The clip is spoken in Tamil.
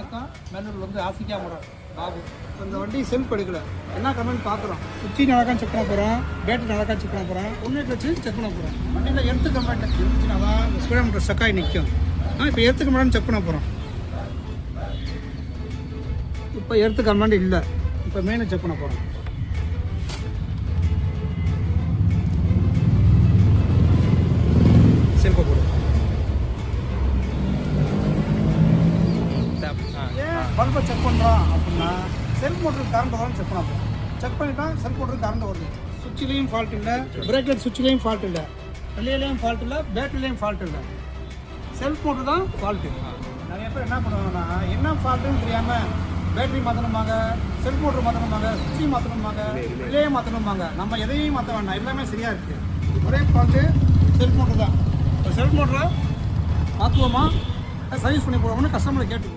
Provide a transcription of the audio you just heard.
வணக்கம். மேலூரில் வந்து ஆசிக்கா முறை பாபு. இந்த வண்டி செல்ஃப் எடுக்கல, என்ன கமெண்ட் பார்க்குறோம். சுற்றி நடக்கா செக் பண்ண போகிறோம், பேட்டரி நடக்கா செக் பண்ண போகிறோம், ஒன்று வச்சு செக் பண்ண போகிறோம். வண்டியில் எர்த்து கமெண்ட் இருந்துச்சுன்னா தான் ஸ்பீடோமீட்டர் ஸ்டக்காகி நிற்கும். இப்போ எர்த்து கமெண்ட் செக் பண்ண போகிறோம். இப்போ எர்த்து கமெண்ட் இல்லை, இப்போ மெயினை செக் பண்ண போகிறோம். செல்ஃபை போடுறோம். ஏன் பல்பை செக் பண்ணுறோம் அப்படின்னா செல்ஃப் மோட்டருக்கு கரண்ட் வரும்னு செக் பண்ண போகிறோம். செக் பண்ணிட்டா செல்ஃப் மோட்டருக்கு கரண்ட் வருது. சுவிட்சிலையும் ஃபால்ட் இல்லை, பிரேக்லைட் சுவிட்சிலையும் ஃபால்ட் இல்லை, ரிலேலையும் ஃபால்ட் இல்லை, பேட்டரிலையும் ஃபால்ட் இல்லை. செல்ஃப் மோட்டர் தான் ஃபால்ட்டு. நிறைய பேர் என்ன பண்ணுவாங்கன்னா என்ன ஃபால்ட்டுன்னு தெரியாமல் பேட்டரி மாற்றணுமாங்க, செல்ஃப் மோட்டர் மாற்றணுமாங்க, சுவிட்சையும் மாற்றணுமாங்க, ரிலேயும் மாற்றணுமாங்க. நம்ம எதையும் மாற்ற வேண்டாம், எல்லாமே சரியாக இருக்குது. ஒரே ஃபால்ட்டு செல்ஃப் மோட்டர் தான். இப்போ செல்ஃப் மோட்டரை மாற்றுவோமா சர்வீஸ் பண்ணி போடுவோம்னு கஸ்டமரை கேட்டுக்குவோம்.